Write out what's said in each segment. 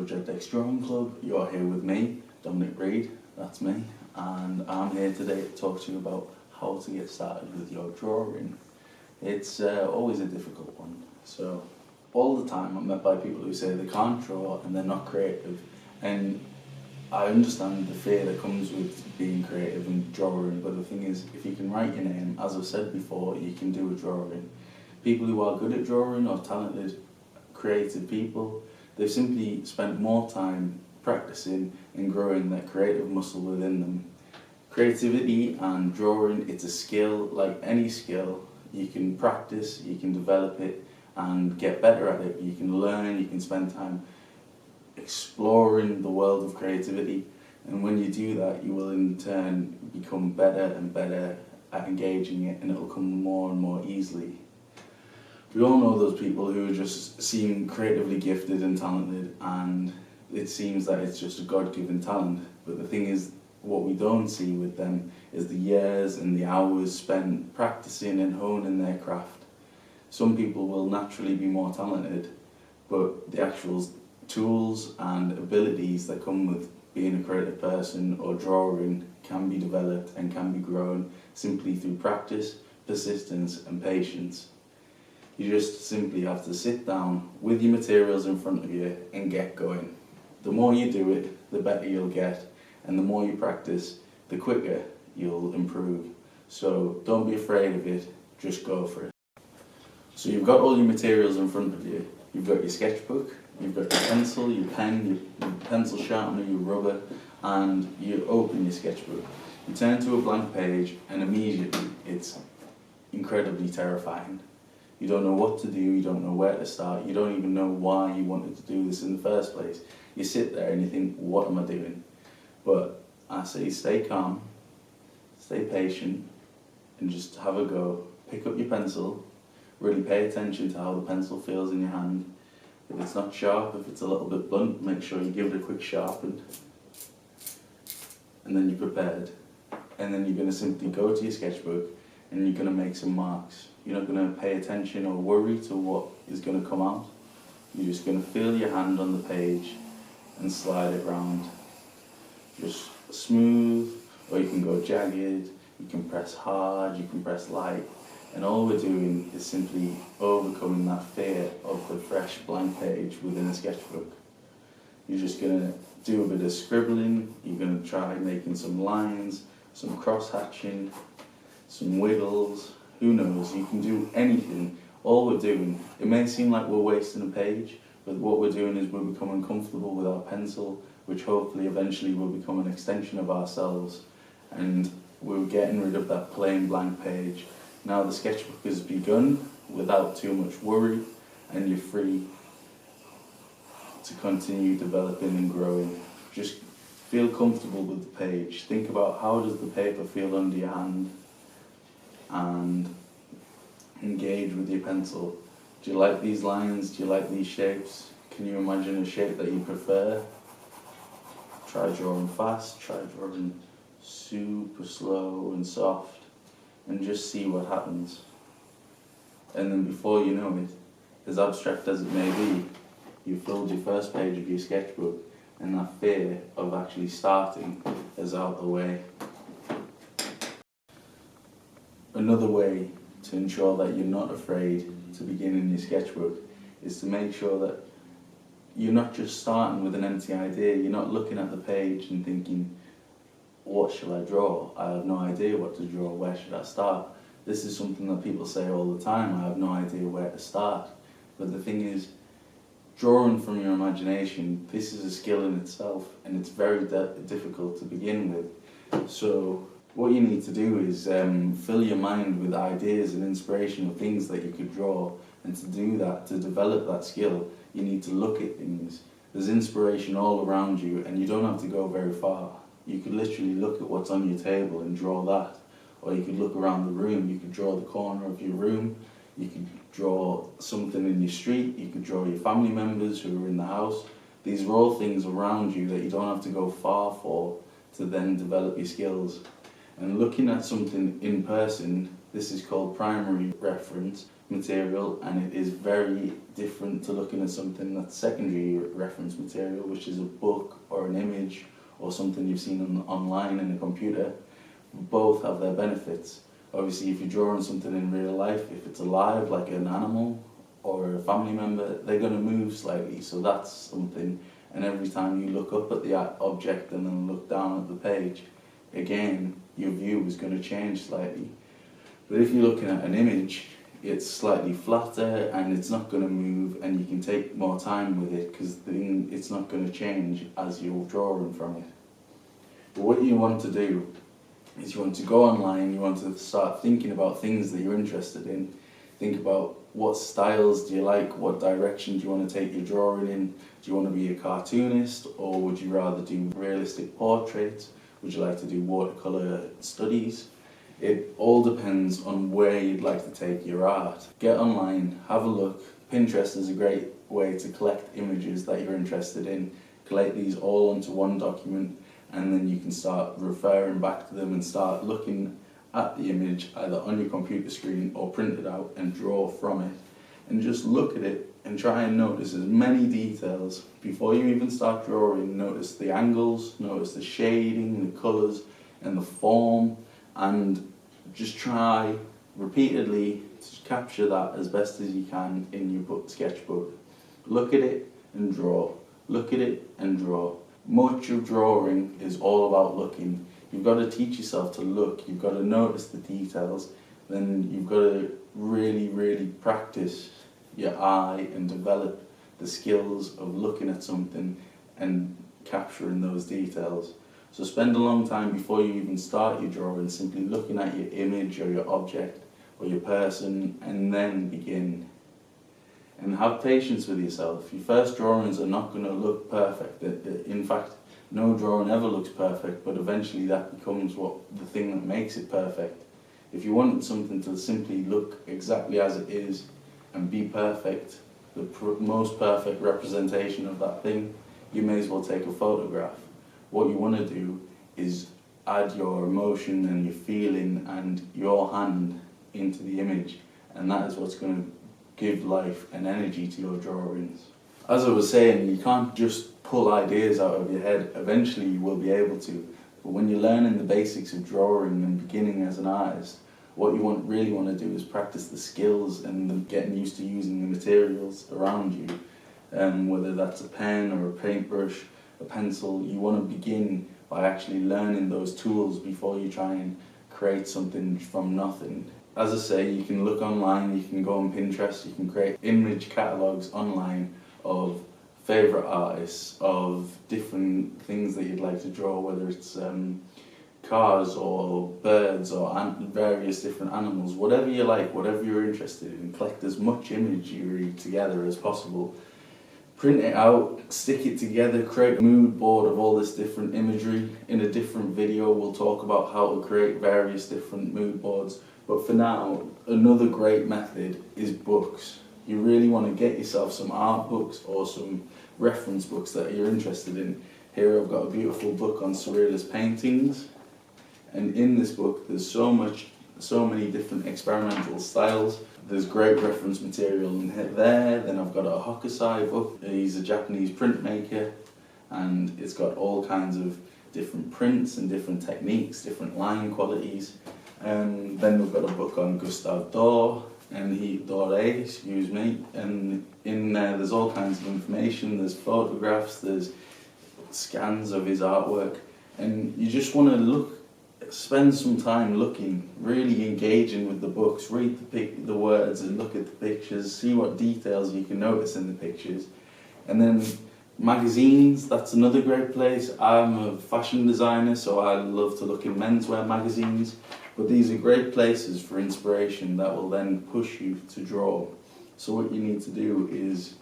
Project X Drawing Club. You're here with me, Dominic Reid, that's me, and I'm here today to talk to you about how to get started with your drawing. It's always a difficult one. So all the time I'm met by people who say they can't draw and they're not creative, and I understand the fear that comes with being creative and drawing, but the thing is, if you can write your name, as I've said before, you can do a drawing. People who are good at drawing or talented, creative people, they've simply spent more time practicing and growing that creative muscle within them. Creativity and drawing, it's a skill like any skill. You can practice, you can develop it and get better at it. You can learn, you can spend time exploring the world of creativity, and when you do that, you will in turn become better and better at engaging it, and it will come more and more easily. We all know those people who just seem creatively gifted and talented, and it seems that it's just a God-given talent. But the thing is, what we don't see with them is the years and the hours spent practicing and honing their craft. Some people will naturally be more talented, but the actual tools and abilities that come with being a creative person or drawing can be developed and can be grown simply through practice, persistence and patience. You just simply have to sit down with your materials in front of you and get going. The more you do it, the better you'll get, and the more you practice, the quicker you'll improve. So don't be afraid of it, just go for it. So you've got all your materials in front of you. You've got your sketchbook, you've got your pencil, your pen, your pencil sharpener, your rubber, and you open your sketchbook. You turn to a blank page, and immediately it's incredibly terrifying. You don't know what to do, you don't know where to start, you don't even know why you wanted to do this in the first place. You sit there and you think, what am I doing? But I say stay calm, stay patient, and just have a go. Pick up your pencil, really pay attention to how the pencil feels in your hand. If it's not sharp, if it's a little bit blunt, make sure you give it a quick sharpen. And then you're prepared. And then you're going to simply go to your sketchbook and you're going to make some marks. You're not going to pay attention or worry to what is going to come out. You're just going to feel your hand on the page and slide it round. Just smooth, or you can go jagged, you can press hard, you can press light. And all we're doing is simply overcoming that fear of the fresh blank page within a sketchbook. You're just going to do a bit of scribbling, you're going to try making some lines, some cross-hatching, some wiggles, who knows, you can do anything. All we're doing, it may seem like we're wasting a page, but what we're doing is we're becoming comfortable with our pencil, which hopefully eventually will become an extension of ourselves, and we're getting rid of that plain blank page. Now the sketchbook has begun without too much worry, and you're free to continue developing and growing. Just feel comfortable with the page. Think about how does the paper feel under your hand, and engage with your pencil. Do you like these lines? Do you like these shapes? Can you imagine a shape that you prefer? Try drawing fast, try drawing super slow and soft, and just see what happens. And then before you know it, as abstract as it may be, you've filled your first page of your sketchbook, and that fear of actually starting is out of the way. Another way to ensure that you're not afraid to begin in your sketchbook is to make sure that you're not just starting with an empty idea. You're not looking at the page and thinking, what shall I draw? I have no idea what to draw, where should I start? This is something that people say all the time, I have no idea where to start. But the thing is, drawing from your imagination, this is a skill in itself, and it's very difficult to begin with. So what you need to do is fill your mind with ideas and inspiration of things that you could draw, and to do that, to develop that skill, you need to look at things. There's inspiration all around you, and you don't have to go very far. You could literally look at what's on your table and draw that, or you could look around the room. You could draw the corner of your room, you could draw something in your street, you could draw your family members who are in the house. These are all things around you that you don't have to go far for to then develop your skills. And looking at something in person, this is called primary reference. material, and it is very different to looking at something that's secondary reference material, which is a book or an image or something you've seen online in a computer. Both have their benefits. Obviously, if you're drawing something in real life, if it's alive, like an animal or a family member, they're going to move slightly, so that's something. And every time you look up at the object and then look down at the page, again, your view is going to change slightly. But if you're looking at an image, it's slightly flatter and it's not going to move, and you can take more time with it because it's not going to change as you're drawing from it. But what you want to do is you want to go online, you want to start thinking about things that you're interested in. Think about what styles do you like, what direction do you want to take your drawing in. Do you want to be a cartoonist, or would you rather do realistic portraits? Would you like to do watercolour studies? It all depends on where you'd like to take your art. Get online, have a look. Pinterest is a great way to collect images that you're interested in. Collect these all onto one document, and then you can start referring back to them and start looking at the image either on your computer screen or print it out and draw from it. And just look at it and try and notice as many details before you even start drawing. Notice the angles, notice the shading, the colours and the form, and just try repeatedly to capture that as best as you can in your sketchbook. Look at it and draw. Look at it and draw. Much of drawing is all about looking. You've got to teach yourself to look. You've got to notice the details. Then you've got to really, really practice your eye and develop the skills of looking at something and capturing those details. So spend a long time before you even start your drawing simply looking at your image or your object or your person, and then begin. And have patience with yourself. Your first drawings are not going to look perfect. In fact, no drawing ever looks perfect, but eventually that becomes the thing that makes it perfect. If you want something to simply look exactly as it is and be perfect, the most perfect representation of that thing, you may as well take a photograph. What you want to do is add your emotion and your feeling and your hand into the image, and that is what's going to give life and energy to your drawings. As I was saying, you can't just pull ideas out of your head. Eventually you will be able to, but when you're learning the basics of drawing and beginning as an artist, what you really want to do is practice the skills and getting used to using the materials around you, whether that's a pen or a paintbrush, a pencil. You want to begin by actually learning those tools before you try and create something from nothing. As I say, you can look online, you can go on Pinterest, you can create image catalogues online of favourite artists, of different things that you'd like to draw, whether it's cars or birds or various different animals, whatever you like, whatever you're interested in. Collect as much imagery together as possible. Print it out, stick it together, create a mood board of all this different imagery. In a different video we'll talk about how to create various different mood boards. But for now, another great method is books. You really want to get yourself some art books or some reference books that you're interested in. Here I've got a beautiful book on surrealist paintings, and in this book there's so many different experimental styles. There's great reference material in there. Then I've got a Hokusai book. He's a Japanese printmaker, and it's got all kinds of different prints and different techniques, different line qualities. And then we've got a book on Gustave Doré, and in there there's all kinds of information. There's photographs, there's scans of his artwork, and you just want to spend some time looking, really engaging with the books. Read the words and look at the pictures, see what details you can notice in the pictures. And then magazines, that's another great place. I'm a fashion designer, so I love to look in menswear magazines. But these are great places for inspiration that will then push you to draw. So what you need to do is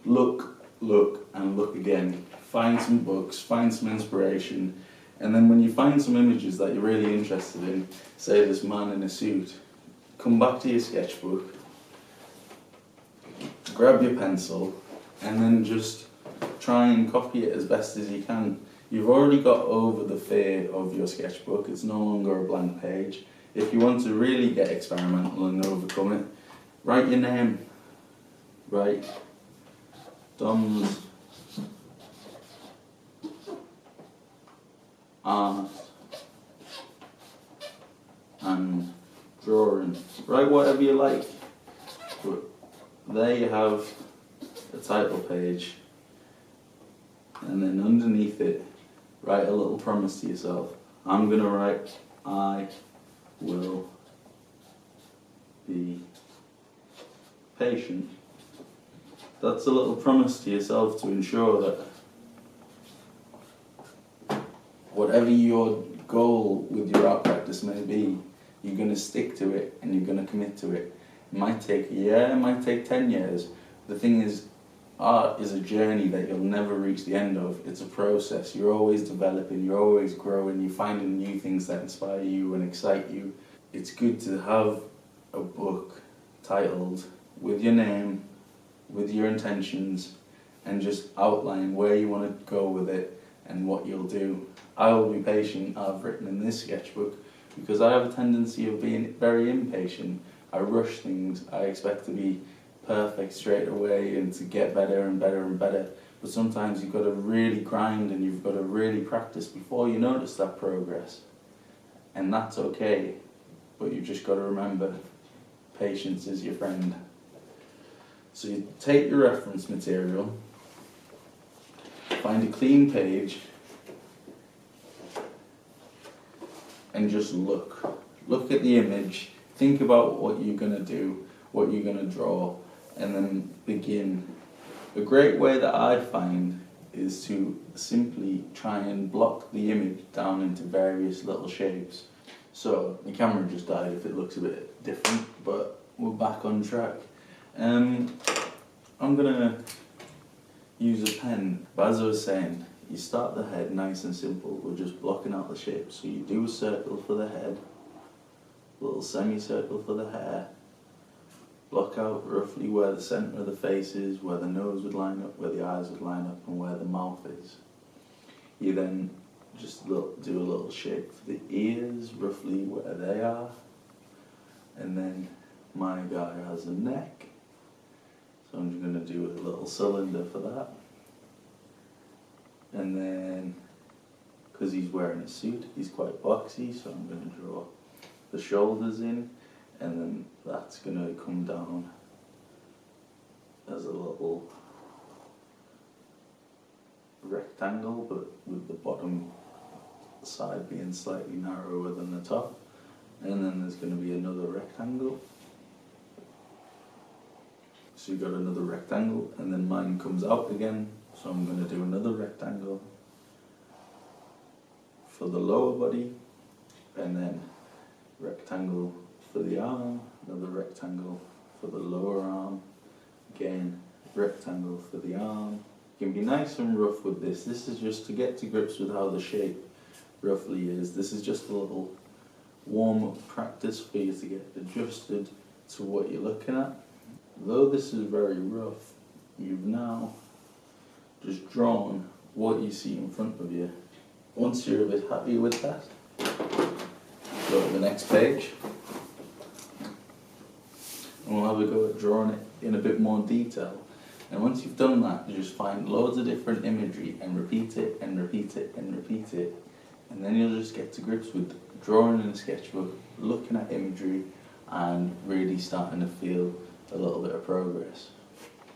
look, and look again. Find some books, find some inspiration, and then when you find some images that you're really interested in, say this man in a suit, come back to your sketchbook, grab your pencil, and then just try and copy it as best as you can. You've already got over the fear of your sketchbook. It's no longer a blank page. If you want to really get experimental and overcome it, Write your name. Write Dom's art and drawing. Write whatever you like. But there you have a title page, and then underneath it, write a little promise to yourself. I'm gonna write, I will be patient. That's a little promise to yourself to ensure that whatever your goal with your art practice may be, you're going to stick to it and you're going to commit to it. It might take a year, it might take 10 years. The thing is, art is a journey that you'll never reach the end of. It's a process. You're always developing, you're always growing, you're finding new things that inspire you and excite you. It's good to have a book titled with your name, with your intentions, and just outline where you want to go with it and what you'll do. I will be patient, I've written in this sketchbook, because I have a tendency of being very impatient. I rush things, I expect to be perfect straight away and to get better and better and better. But sometimes you've got to really grind and you've got to really practice before you notice that progress. And that's okay, but you've just got to remember, patience is your friend. So you take your reference material, find a clean page, and just look. Look at the image, think about what you're going to do, what you're going to draw, and then begin. A great way that I find is to simply try and block the image down into various little shapes. So the camera just died if it looks a bit different, but we're back on track. I'm gonna use a pen, but as I was saying, you start the head nice and simple. We're just blocking out the shapes. So you do a circle for the head, a little semicircle for the hair, block out roughly where the centre of the face is, where the nose would line up, where the eyes would line up, and where the mouth is. You then just do a little shape for the ears, roughly where they are, and then my guy has a neck, so I'm just going to do a little cylinder for that. And then, because he's wearing a suit, he's quite boxy, so I'm going to draw the shoulders in, and then that's going to come down as a little rectangle, but with the bottom side being slightly narrower than the top. And then there's going to be another rectangle. So you've got another rectangle, and then mine comes out again, so I'm going to do another rectangle for the lower body, and then rectangle for the arm, another rectangle for the lower arm, again rectangle for the arm. You can be nice and rough with this. This is just to get to grips with how the shape roughly is. This is just a little warm-up practice for you to get adjusted to what you're looking at. Though this is very rough, you've now just drawn what you see in front of you. Once you're a bit happy with that, go to the next page, and we'll have a go at drawing it in a bit more detail. And once you've done that, you just find loads of different imagery and repeat it and repeat it and repeat it, and then you'll just get to grips with drawing in a sketchbook, looking at imagery, and really starting to feel a little bit of progress.